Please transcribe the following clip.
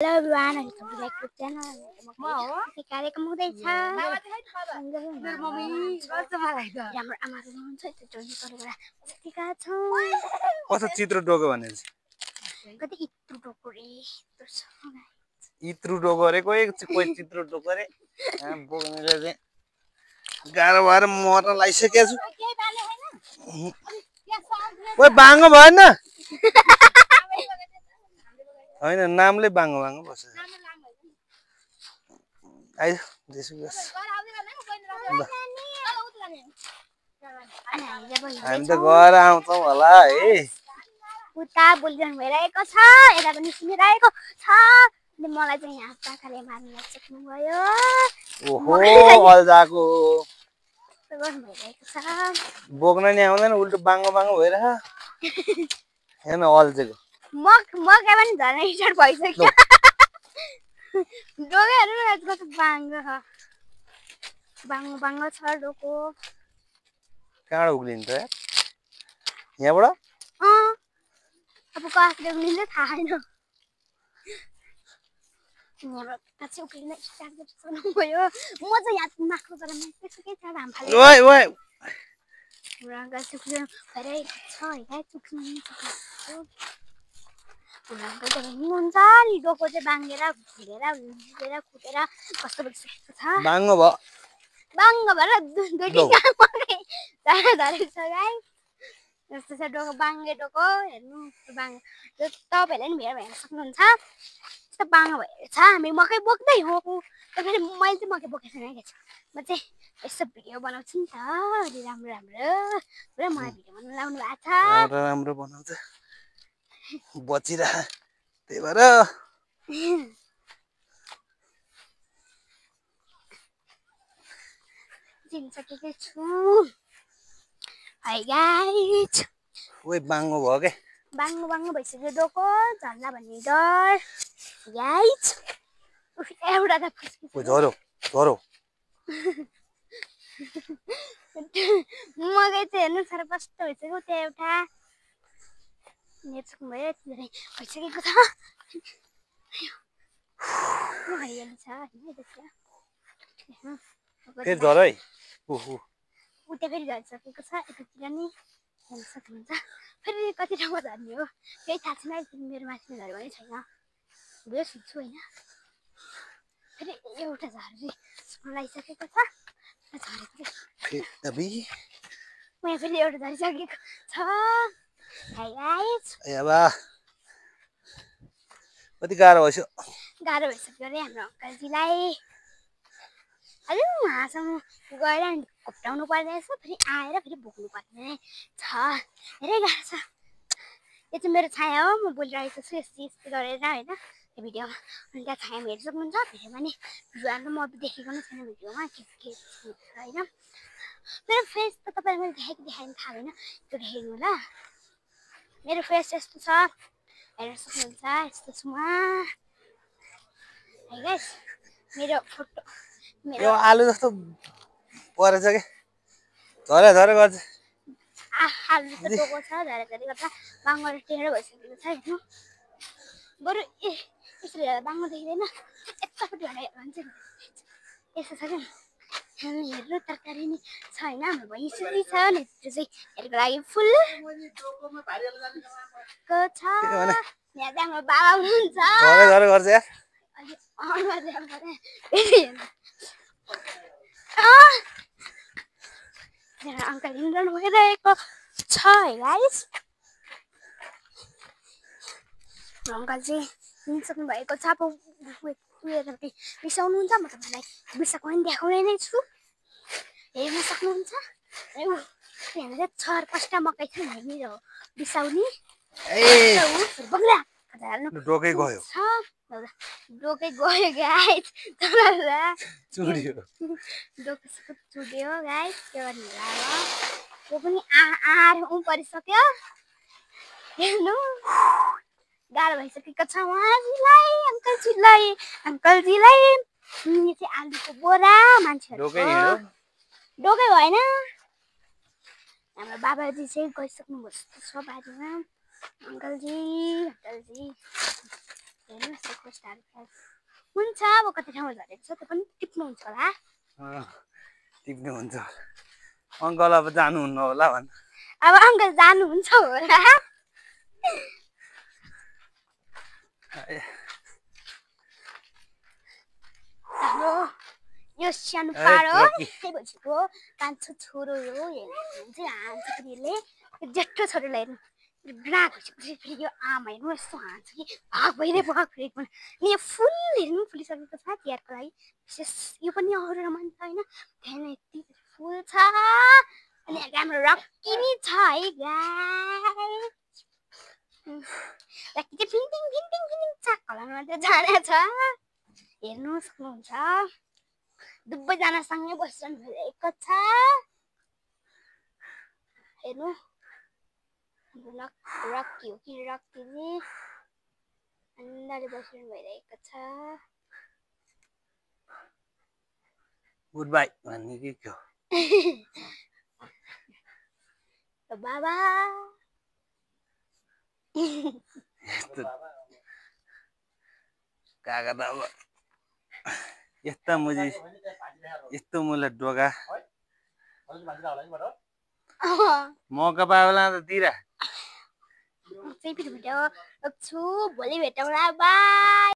Hello everyone, welcome to my YouTube channel. कार्यक्रम हुँदैछ हाम्रो आमाको हुनुहुन्छ त्यो जोडी गरेर बसेका छौं कस्तो चित्र डोको भने कति इत्रु डोको रे इत्रु डोको रे कोही चित्र डोको रे बोक्नेले चाहिँ गाह्रो भएर मर्न लागिसकेको छु ओइ बाङ्गो भएन हैन नामले बाङ्गो बाङ्गो बस्छ आइ जेसुस हामी त गएर आउँछौँ होला है उता बोलिरहनु भइरहेको छ यता पनि सुनिरहेको छ मलाई चाहिँ यहाँ पाखाले मार्न सक्नु भयो ओहो अल्जाको भइरहेको छ बोक्न नि आउँदैन उल्टो बाङ्गो बाङ्गो भइरह हेर्न अल्जेको मकै पनि झन् स्टार्ट भइसक्यो डोकेहरू कस्तो बाङ्गो छ बाङ्गो बाङ्गो छ डोको कहाँबाट उक्लिन्छ यहाँबाट अब कसले उक्लिन्छ थाहा छैन यहाँबाट पछि उक्लिन स्टार्ट गर्नु भयो म चाहिँ यहाँ माथि गएर त्यसकै छ घाम फाल्यो ओइ ओइ पुरा गाछ उक्लिन भइरहेको छ है चुक्नु पुरा गएर हुन्छ नि डोको चाहिँ बाङ्गेर घुलेर कुटेर कस्तो भइसकेको छ बाङ्गो भयो बाङ्गो भएर दुईटी धरेको छ गाई जस्तो छ डोको बाङ्गे डोको हेर्नु बाङ्गो तपाईँहरूले नि भेर हेर्न सक्नुहुन्छ यस्तो बाङ्गो भएको छ हामी मकै बोक्दै हो फेरि मैले चाहिँ मकै बोकेको छैन क्या म चाहिँ यसो भिडियो बनाउँछु नि त अलि राम्रो राम्रो पुरा मलाई भिडियो बनाउनु लाउनु भएको छ राम्रो बनाउँछ बचिरह त्यही भएर चिनिसकेको छु है गाइस ओइ बाङ्गो भयो के बाङ्गो बाङ्गो भइसक्यो डोको झर्ला भन्ने डर गाइस एउटा त ओ झरो झरो मकै चाहिँ हेर्नु साह्रो कष्ट भइसक्यो त्यहाँ एउटा नेचुक भयो भइसकेको छ हरियाली छ फेरि झर है उता फेरि झरिसकेको छ यतातिर नि हेर्न सक्नुहुन्छ फेरि कति ठाउँमा झर्ने हो केही थाहा छैन मेरो माथि झऱ्यो भने छैन भिडियो सुन्छु होइन फेरि एउटा झरी लगाइसकेको छ झरेको म यहाँ फेरि एउटा झरिसकेको छ कति गाह्रो भइसक्यो अरे हाम्रो अङ्कलजीलाई अलि उहाँसँग गएर घोप्टाउनु पर्ने रहेछ फेरि आएर फेरि बोक्नु पर्ने छ धेरै गाह्रो छ यो चाहिँ मेरो छाया हो म बोलिरहेको छु यस्तो यस्तो गरेर होइन त्यो भिडियोमा अनि त्यहाँ छायामा हेर्नु सक्नुहुन्छ भिडियोमा नि भिडियोहरू म देखेको नै छैन भिडियोमा के होइन मेरो फेस त तपाईँलाई मैले देखाएन थाहा भएन त्यो देखेको होला मेरो फेस यस्तो छ हेर्न सक्नुहुन्छ यस्तो छु म है गाइस मेरो फोटो यो आलु जस्तो परेछ के झरे झरे गर्छ आलु जस्तो डोको छ झरे झरे गर्दा बाङ्गो टेढो भइसकेको छ हेर्नु बरु यसरी हेर्दा बाङ्गो देखिँदैन यतापट्टि भनेर भन्छ यस्तो छ क्या हेर्नु तरकारी नि छ होइन हाम्रो भैँसी छ नि त्यो चाहिँ हेरेको लागि फुल छ यहाँ चाहिँ हाम्रो बाबा हुनुहुन्छ झरे झरे गर्छ यार अङ्कल हिँड्नु भइरहेको छ है गाइस अङ्कल चाहिँ हिँडिसक्नु भएको छ अब उयोपट्टि बिसाउनुहुन्छ म तपाईँलाई बिसाएको पनि देखाउने नै छु हेर्न सक्नुहुन्छ यहाँ छर पाँचवटा मकै छ यहाँनिर हो बिसाउने डोकै गयो डोकै गयो गाइस डोको चुड्यो गाइस के गर्नु होला अब त्यो पनि आएर परिसक्यो हेर्नु गाह्रो भइसकेको छ उहाँजीलाई अङ्कलजीलाई यो चाहिँ आलुको बोरा मान्छेहरू डोकै भएन हाम्रो बाबाजी चाहिँ गइसक्नु भएको छ बारीमा अङ्कलजी हेर्नुहोस् त कस्तो हुन्छ अब कति ठाउँमा झरेको छ त्यो पनि टिप्नुहुन्छ होला टिप्नु हुन्छ अङ्कल अब जानुहुन्न होला भन् अब अङ्कल जानुहुन्छ होला हाम्रो यो सानो पारो त्यही भन्छेको कान्छो छोरो हो हेर्नुहुन्छ हान्छ फेरि यसले जेठो छोरोलाई हेर्नु ब्ल्याक भइसकेपछि फेरि यो आमा हेर्नु यस्तो हान्छ कि भाग भइरहेको अनि यो फुल हेर्नु फुलिसकेको छ तिहारको लागि विशेष यो पनि अरू रमाइलो छ होइन त्यहाँ यति फुल छ अनि हाम्रो रक्की नि छ है गाइस रक्की चाहिँ फिन्टिङ फिन्टिङ फिन्टिङ छ कलरमा त्यो जाने छ हेर्नु सक्नुहुन्छ दुवैजनासँगै बसिरहनु भएको छ हेर्नु रक्की हो कि रक्की नि अन्दाले बसिरहनु भइरहेको छ गुड बाई भन्ने के थियो बाबा काका त अब यस्ता मुजी यस्तो मुला डोगा मौका पायो बेला त दिइरा चाहिँ फेरि भिडियो छु भोलि भेटौँला बाई